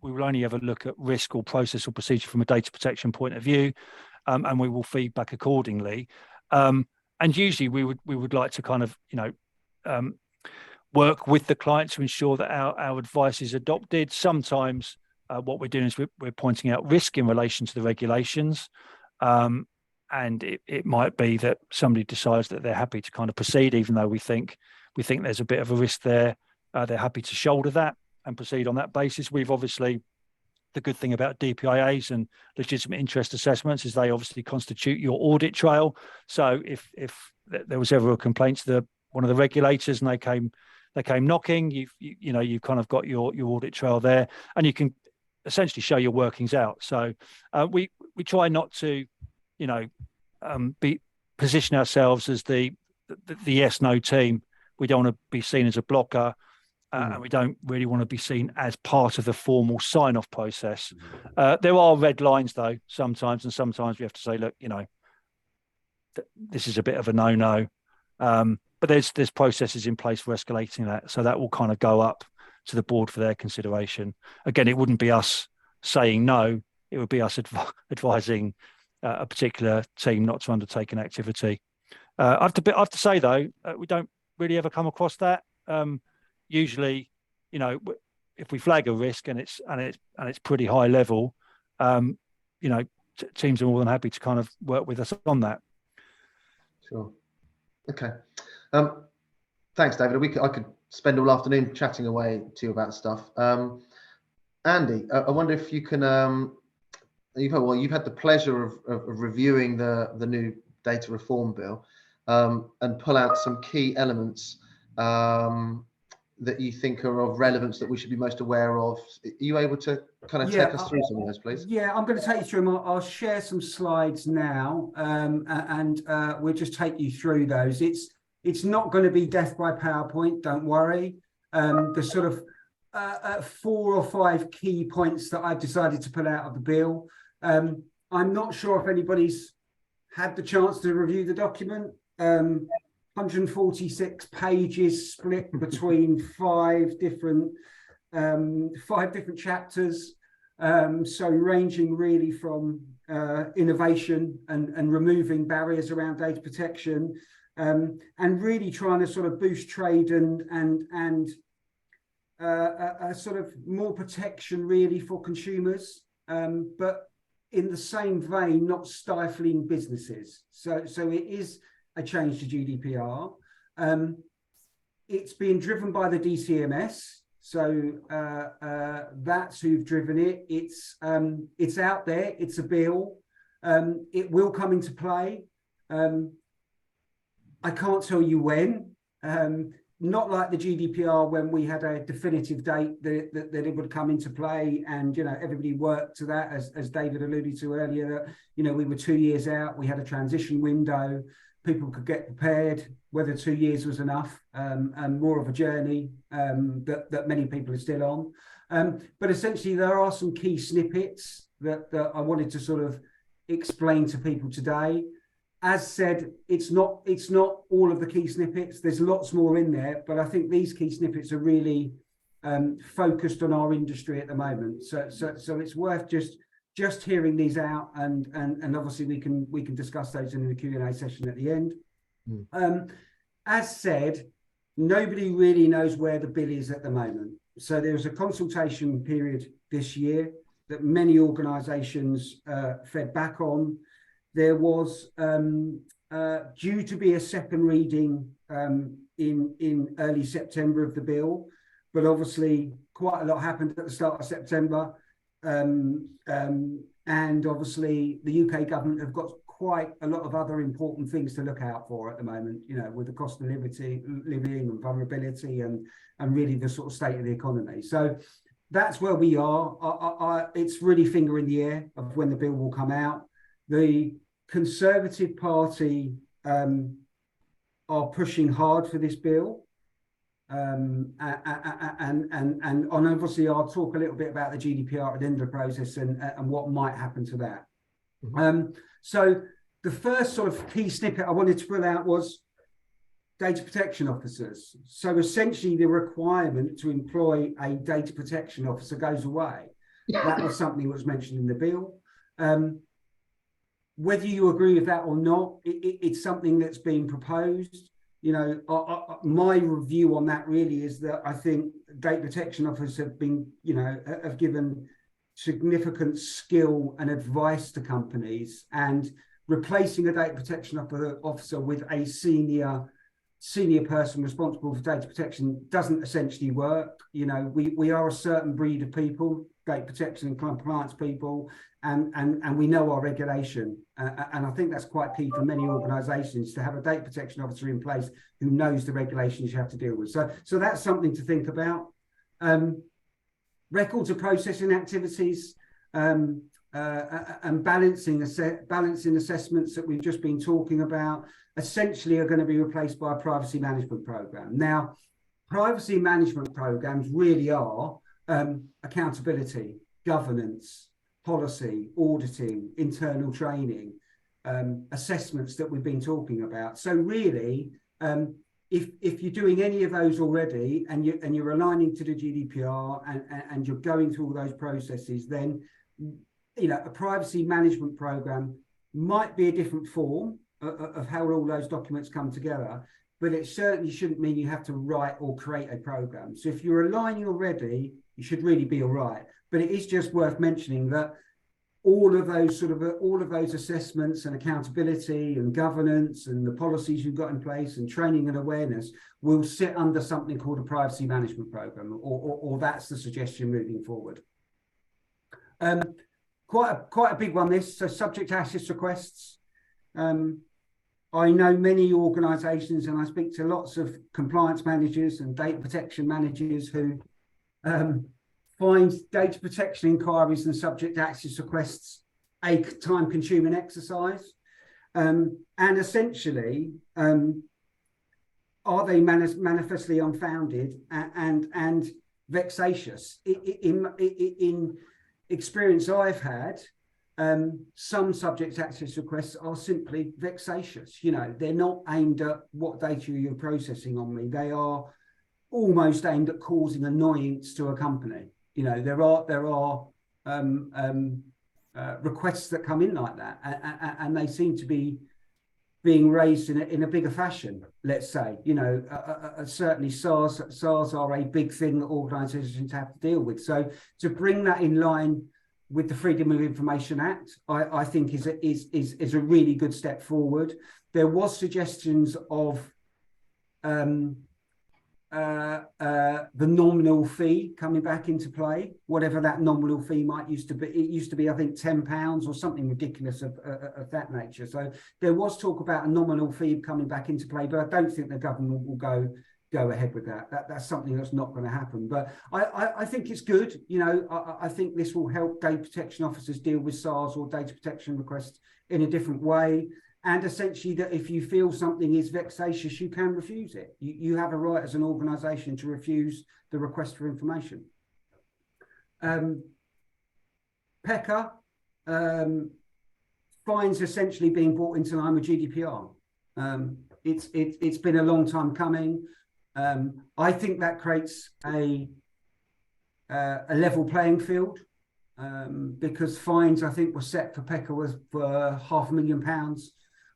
S3: ever look at risk or process or procedure from a data protection point of view, and we will feed back accordingly. And usually we would like to kind of work with the client to ensure that our advice is adopted. Sometimes what we're doing is we're pointing out risk in relation to the regulations. And it might be that somebody decides that they're happy to kind of proceed, even though we think we think there's a bit of a risk there, they're happy to shoulder that and proceed on that basis. We've obviously, the good thing about DPIAs and legitimate interest assessments is they obviously constitute your audit trail. So if there was ever a complaint to one of the regulators and they came knocking, you've kind of got your audit trail there, and you can essentially show your workings out. So we try not to, position ourselves as the yes no team. We don't want to be seen as a blocker. And we don't really want to be seen as part of the formal sign-off process. There are red lines, though, sometimes, and sometimes we have to say, look, this is a bit of a no-no. But there's processes in place for escalating that, so that will kind of go up to the board for their consideration. Again, it wouldn't be us saying no; it would be us advising a particular team not to undertake an activity. I have to say though, we don't really ever come across that. Usually, if we flag a risk and it's pretty high level, teams are more than happy to kind of work with us on that.
S2: Sure. Okay. Thanks, David. I could spend all afternoon chatting away to you about stuff. Andy, I wonder if you can. You've had the pleasure of reviewing the new data reform bill and pull out some key elements that you think are of relevance that we should be most aware of. Are you able to kind of take us through some of those, please?
S4: Yeah, I'm going to take you through them. I'll share some slides now, and we'll just take you through those. It's not going to be death by PowerPoint, don't worry. The sort of 4 or 5 key points that I've decided to pull out of the bill. I'm not sure if anybody's had the chance to review the document. 146 pages split between 5 different chapters. So ranging really from innovation and removing barriers around data protection, and really trying to sort of boost trade and a sort of more protection really for consumers, but in the same vein, not stifling businesses. So it is a change to GDPR. It's being driven by the DCMS. So that's who've driven it. It's out there. It's a bill. It will come into play. I can't tell you when. Not like the GDPR when we had a definitive date that it would come into play, and everybody worked to that, as David alluded to earlier. That we were 2 years out. We had a transition window. People could get prepared. Whether 2 years was enough, and more of a journey that many people are still on. But essentially, there are some key snippets that I wanted to sort of explain to people today. As said, it's not all of the key snippets. There's lots more in there, but I think these key snippets are really focused on our industry at the moment. So it's worth just hearing these out, and obviously we can discuss those in the Q&A session at the end. As said, nobody really knows where the bill is at the moment. So there was a consultation period this year that many organisations fed back on. There was due to be a second reading in early September of the bill, but obviously quite a lot happened at the start of September. And obviously the UK government have got quite a lot of other important things to look out for at the moment, with the cost of living and vulnerability and really the sort of state of the economy. So that's where we are. It's really finger in the air of when the bill will come out. The Conservative Party are pushing hard for this bill. And obviously I'll talk a little bit about the GDPR at the end of the process and what might happen to that. So the first sort of key snippet I wanted to pull out was data protection officers. So essentially the requirement to employ a data protection officer goes away. That was something that was mentioned in the bill. Whether you agree with that or not, it's something that's being proposed. My review on that really is that I think data protection officers have been, have given significant skill and advice to companies, and replacing a data protection officer with a senior senior person responsible for data protection doesn't essentially work. You know, we are a certain breed of people, data protection and compliance people, and we know our regulation. And I think that's quite key for many organisations to have a data protection officer in place who knows the regulations you have to deal with. So that's something to think about. Records of processing activities and balancing assessments that we've just been talking about essentially are going to be replaced by a privacy management program. Now, privacy management programs really are accountability, governance, policy, auditing, internal training, assessments that we've been talking about. So really, if you're doing any of those already and you're aligning to the GDPR and you're going through all those processes, then you know a privacy management program might be a different form of how all those documents come together, but it certainly shouldn't mean you have to write or create a program. So if you're aligning already, you should really be all right. But it is just worth mentioning that all of those assessments and accountability and governance and the policies you've got in place and training and awareness will sit under something called a privacy management program, or that's the suggestion moving forward. Quite a big one, this. So subject access requests. I know many organisations, and I speak to lots of compliance managers and data protection managers who find data protection inquiries and subject access requests a time-consuming exercise. And essentially, are they manifestly unfounded and vexatious? In experience I've had, some subject access requests are simply vexatious. You know, they're not aimed at what data you're processing on me. They are almost aimed at causing annoyance to a company. You know, there are requests that come in like that, and they seem to be being raised in a bigger fashion. Let's say, you know, certainly SARS are a big thing that organisations have to deal with. So to bring that in line with the Freedom of Information Act, I think is a really good step forward. There was suggestions of the nominal fee coming back into play, whatever that nominal fee might used to be. It used to be, I think, £10 or something ridiculous of that nature. So there was talk about a nominal fee coming back into play, but I don't think the government will go ahead with that. That's something that's not going to happen. But I think it's good. You know, I think this will help data protection officers deal with SARS or data protection requests in a different way. And essentially that if you feel something is vexatious, you can refuse it. You have a right as an organisation to refuse the request for information. PECR, fines essentially being brought into line with GDPR. It's been a long time coming. I think that creates a level playing field, because fines, I think, were set for PECR was for £500,000,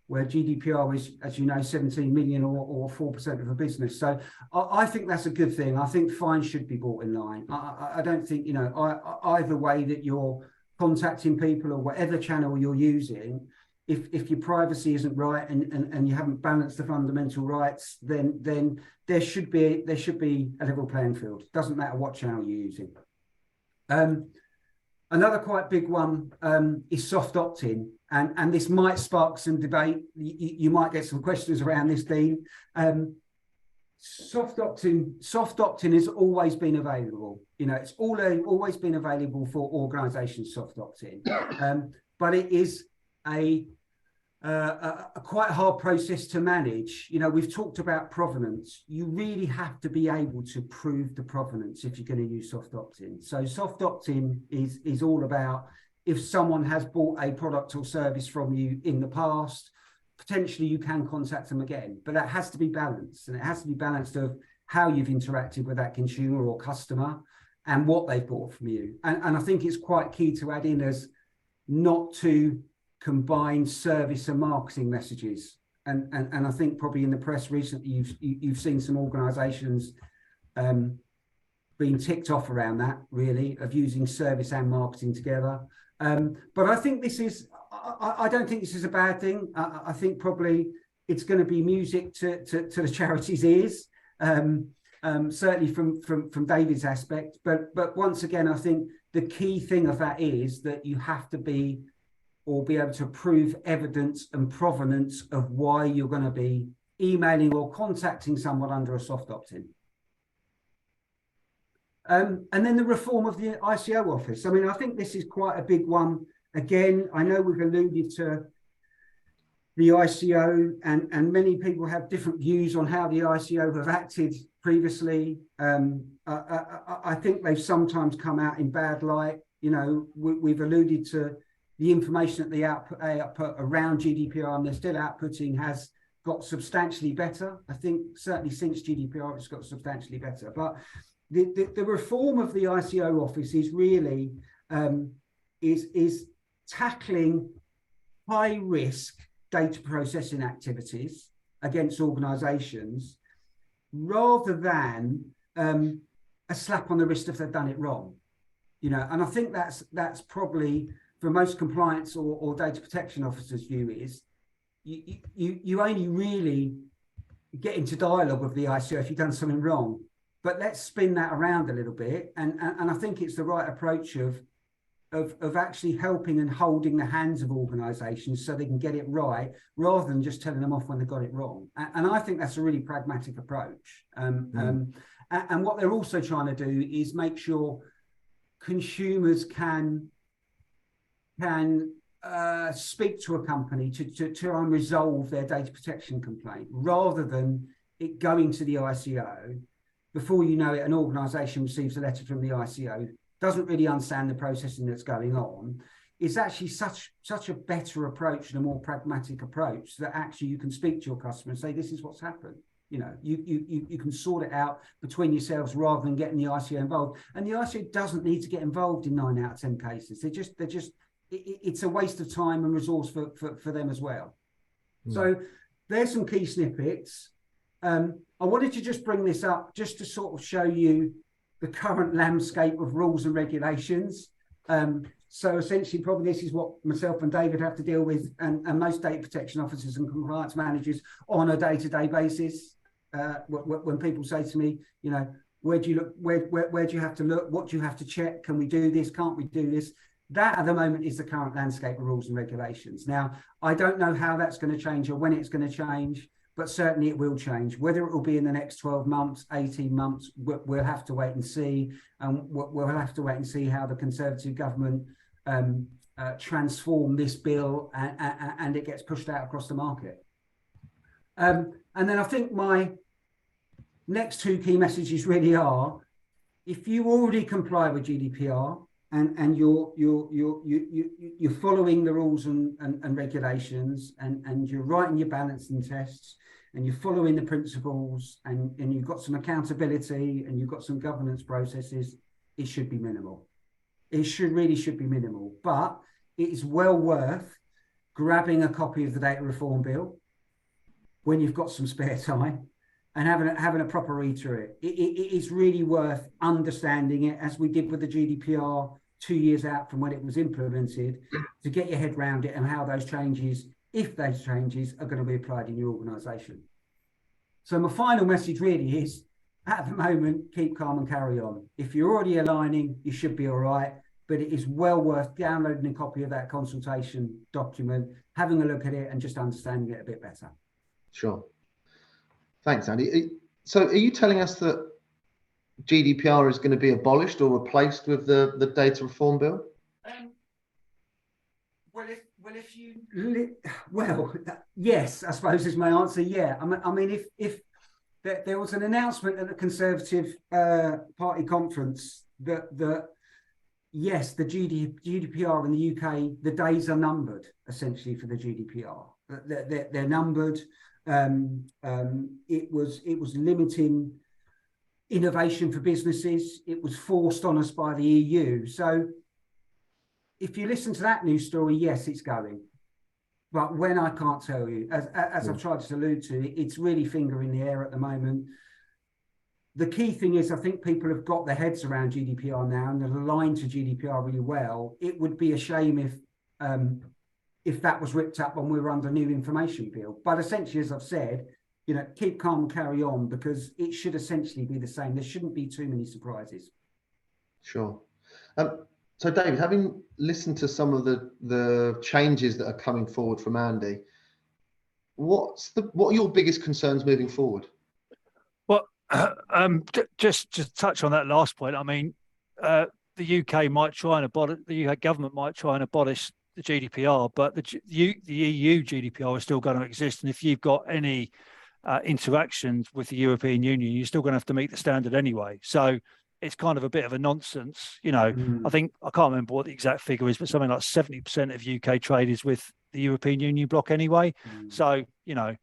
S4: where GDPR is, as you know, 17 million or 4% of a business. So I think that's a good thing. I think fines should be brought in line. I don't think, you know, either way that you're contacting people or whatever channel you're using, if your privacy isn't right and you haven't balanced the fundamental rights, then there should be a level playing field. Doesn't matter what channel you're using. Another quite big one is soft opt-in, and this might spark some debate. You might get some questions around this, Dean. Soft opt-in has always been available. You know, it's always been available for organisations, soft opt-in, but it is a quite hard process to manage. You know, we've talked about provenance. You really have to be able to prove the provenance if you're going to use soft opt-in. So soft opt-in is all about if someone has bought a product or service from you in the past, potentially you can contact them again, but that has to be balanced, and it has to be balanced of how you've interacted with that consumer or customer and what they've bought from you. And I think it's quite key to add in as not to combine service and marketing messages. And I think probably in the press recently, you've seen some organisations being ticked off around that, really, of using service and marketing together. But I think this is, I don't think this is a bad thing. I think probably it's going to be music to the charity's ears, certainly from David's aspect. But once again, I think the key thing of that is that you have to be able to prove evidence and provenance of why you're going to be emailing or contacting someone under a soft opt-in. And then the reform of the ICO office. I mean, I think this is quite a big one. Again, I know we've alluded to the ICO, and many people have different views on how the ICO have acted previously. I think they've sometimes come out in bad light. You know, we've alluded to the information that they output around GDPR, and they're still outputting, has got substantially better. I think certainly since GDPR, it's got substantially better. But the reform of the ICO office is really is tackling high risk data processing activities against organisations, rather than a slap on the wrist if they've done it wrong. You know, and I think that's probably, for most compliance or data protection officers' view, is you only really get into dialogue with the ICO if you've done something wrong. But let's spin that around a little bit, and I think it's the right approach of actually helping and holding the hands of organisations so they can get it right, rather than just telling them off when they got it wrong. And I think that's a really pragmatic approach. And what they're also trying to do is make sure consumers can speak to a company to try and resolve their data protection complaint, rather than it going to the ICO. Before you know it, an organisation receives a letter from the ICO, doesn't really understand the processing that's going on. It's actually such a better approach and a more pragmatic approach that actually you can speak to your customer and say, this is what's happened. You know, you can sort it out between yourselves rather than getting the ICO involved. And the ICO doesn't need to get involved in 9 out of 10 cases. It's a waste of time and resource for them as well. So there's some key snippets. I wanted to just bring this up just to sort of show you the current landscape of rules and regulations. So essentially, probably this is what myself and David have to deal with, and most data protection officers and compliance managers on a day-to-day basis. When people say to me, you know, where do you look? Where do you have to look? What do you have to check? Can we do this? Can't we do this? That at the moment is the current landscape of rules and regulations. Now, I don't know how that's going to change or when it's going to change, but certainly it will change. Whether it will be in the next 12 months, 18 months, we'll have to wait and see. And we'll have to wait and see how the Conservative government transform this bill and it gets pushed out across the market. And then I think my next 2 key messages really are, if you already comply with GDPR and you're following the rules and regulations, and you're writing your balancing tests, and you're following the principles, and you've got some accountability, and you've got some governance processes, it should be minimal. It really should be minimal. But it is well worth grabbing a copy of the Data Reform Bill when you've got some spare time and having a proper read through it. It is really worth understanding it, as we did with the GDPR 2 years out from when it was implemented, to get your head around it and how those changes, if those changes, are going to be applied in your organisation. So my final message really is, at the moment, keep calm and carry on. If you're already aligning, you should be all right, but it is well worth downloading a copy of that consultation document, having a look at it, and just understanding it a bit better.
S2: Sure. Thanks, Andy. So are you telling us that GDPR is going to be abolished or replaced with the Data Reform Bill?
S4: Yes, I suppose is my answer. Yeah, I mean, if there was an announcement at the Conservative Party conference that yes, the GDPR in the UK, the days are numbered essentially for the GDPR. They're numbered. It was limiting innovation for businesses. It was forced on us by the EU. So if you listen to that news story, yes, it's going. But when, I can't tell you. As I've tried to allude to, it's really finger in the air at the moment. The key thing is, I think people have got their heads around GDPR now and they're aligned to GDPR really well. It would be a shame if if that was ripped up when we were under new information bill. But essentially, as I've said, keep calm and carry on, because it should essentially be the same. There shouldn't be too many surprises.
S2: Sure. So David, having listened to some of the changes that are coming forward from Andy, what are your biggest concerns moving forward?
S3: Well, just to touch on that last point, I mean, the UK might try and abolish, the UK government might try and abolish the GDPR, but the EU GDPR is still going to exist. And if you've got any interactions with the European Union, you're still going to have to meet the standard anyway. So it's kind of a bit of a nonsense. I think, I can't remember what the exact figure is, but something like 70% of UK trade is with the European Union bloc anyway. So,
S4: I mean,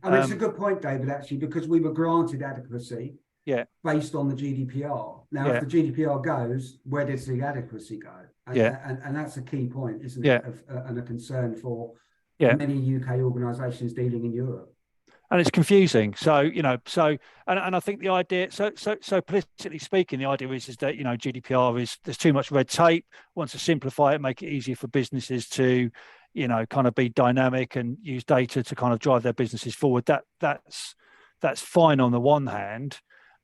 S4: it's a good point, David, actually, because we were granted adequacy based on the GDPR. Now, if the GDPR goes, where does the adequacy go? And that's a key point, isn't it? And a concern for many UK organisations dealing in Europe.
S3: And it's confusing. So, and I think the idea, so politically speaking, the idea is that, GDPR there's too much red tape, wants to simplify it, make it easier for businesses to, kind of be dynamic and use data to kind of drive their businesses forward. That's fine on the one hand.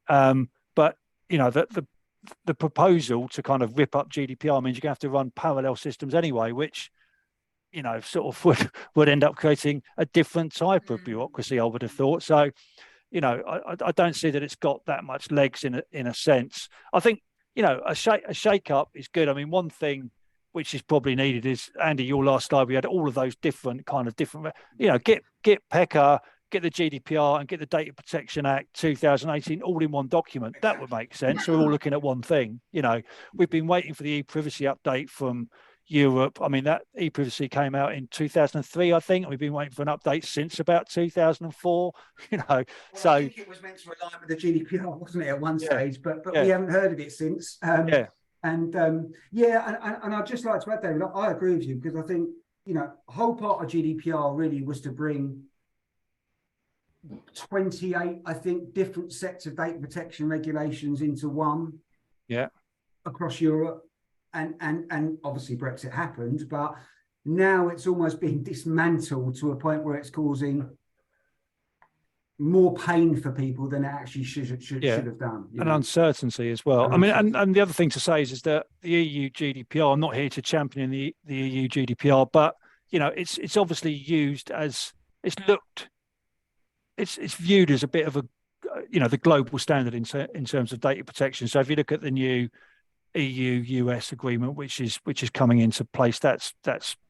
S3: But, the proposal to kind of rip up GDPR means you're going to have to run parallel systems anyway, which, sort of would end up creating a different type of bureaucracy, I would have thought. So, I don't see that it's got that much legs in a sense. I think, a shake-up is good. I mean, one thing which is probably needed is, Andy, your last slide, we had all of those different, get PECR, get the GDPR and get the Data Protection Act 2018 all in one document. That would make sense. So we're all looking at one thing. We've been waiting for the e-privacy update from Europe. I mean, that e-privacy came out in 2003, I think, and we've been waiting for an update since about 2004.
S4: I think it was meant to align with the GDPR, wasn't it, at one stage? But we haven't heard of it since. And I'd just like to add, David, I agree with you, because I think the whole part of GDPR really was to bring 28, I think, different sets of data protection regulations into one. Across Europe. And obviously Brexit happened, but now it's almost being dismantled to a point where it's causing more pain for people than it actually should have done.
S3: And uncertainty as well. I mean, and the other thing to say is that the EU GDPR, I'm not here to champion the EU GDPR, but it's obviously used as it's viewed as a bit of a the global standard in terms of data protection. So if you look at the new EU-US agreement, which is coming into place, that's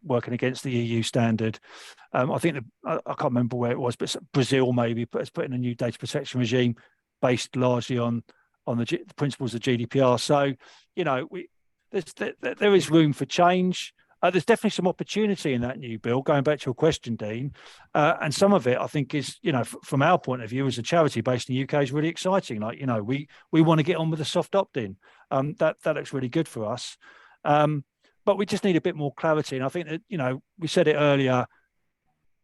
S3: working against the EU standard. I think I can't remember where it was, but Brazil maybe has put in a new data protection regime based largely on the principles of GDPR. So there is room for change. There's definitely some opportunity in that new bill, going back to your question, Dean. And some of it, I think, is, from our point of view as a charity based in the UK, is really exciting. Like, we want to get on with the soft opt-in. That looks really good for us. But we just need a bit more clarity. And I think that, we said it earlier,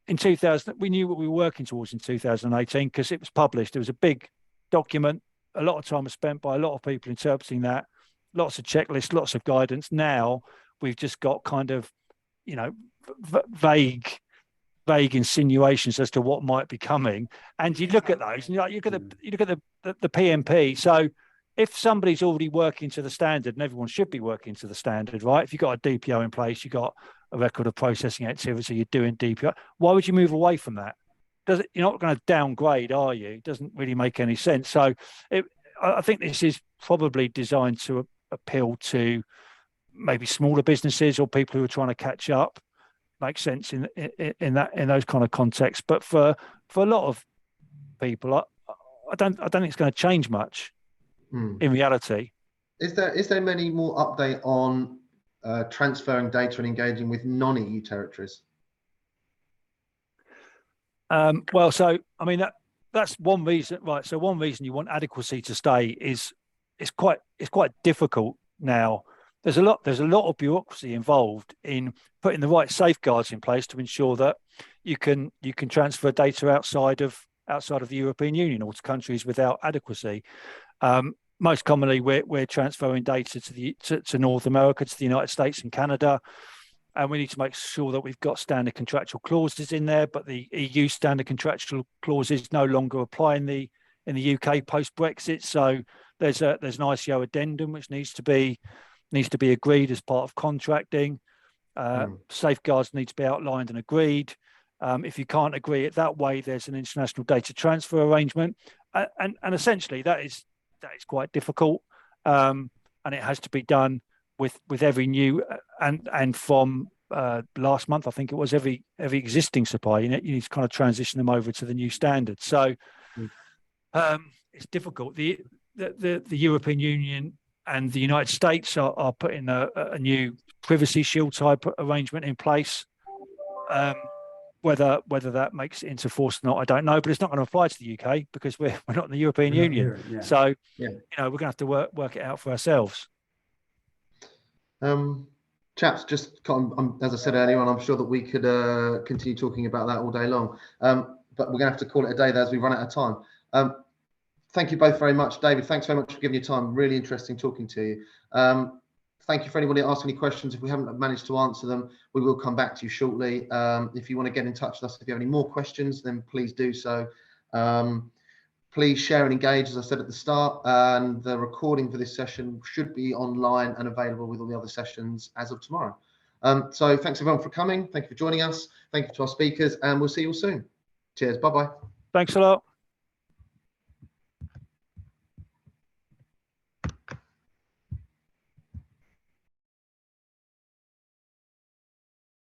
S3: in 2000, we knew what we were working towards in 2018 because it was published. It was a big document. A lot of time was spent by a lot of people interpreting that. Lots of checklists, lots of guidance. Now, we've just got kind of, vague insinuations as to what might be coming. And you look at those, and you look at the PMP. So if somebody's already working to the standard, and everyone should be working to the standard, right? If you've got a DPO in place, you've got a record of processing activity, you're doing DPO. Why would you move away from that? You're not going to downgrade, are you? It doesn't really make any sense. So I think this is probably designed to appeal to maybe smaller businesses or people who are trying to catch up. Makes sense in those kind of contexts. But for a lot of people, I don't think it's going to change much in reality.
S2: Is there many more update on transferring data and engaging with non-EU territories?
S3: Well, so I mean that's one reason, right? So one reason you want adequacy to stay is it's quite difficult now. There's a lot of bureaucracy involved in putting the right safeguards in place to ensure that you can transfer data outside of the European Union or to countries without adequacy. Most commonly, we're transferring data to North America, to the United States and Canada. and we need to make sure that we've got standard contractual clauses in there, but the EU standard contractual clauses no longer apply in the UK post Brexit. So there's an ICO addendum which needs to be agreed as part of contracting. Safeguards need to be outlined and agreed. If you can't agree it that way, there's an international data transfer arrangement, and essentially that is quite difficult, and it has to be done with every new and from last month, I think it was, every existing supplier. You need to kind of transition them over to the new standard. So it's difficult. The European Union and the United States are putting a new privacy shield type arrangement in place. Whether that makes it into force or not, I don't know, but it's not going to apply to the UK because we're not in the European Union.
S4: Yeah.
S3: So we're going to have to work it out for ourselves.
S2: Chaps, just as I said earlier on, I'm sure that we could continue talking about that all day long, but we're going to have to call it a day there as we run out of time. Thank you both very much. David, thanks very much for giving your time. Really interesting talking to you. Thank you for anybody that asked any questions. If we haven't managed to answer them, we will come back to you shortly. If you want to get in touch with us, if you have any more questions, then please do so. Please share and engage, as I said at the start, and the recording for this session should be online and available with all the other sessions as of tomorrow. So thanks everyone for coming. Thank you for joining us. Thank you to our speakers, and we'll see you all soon. Cheers. Bye-bye.
S3: Thanks a lot.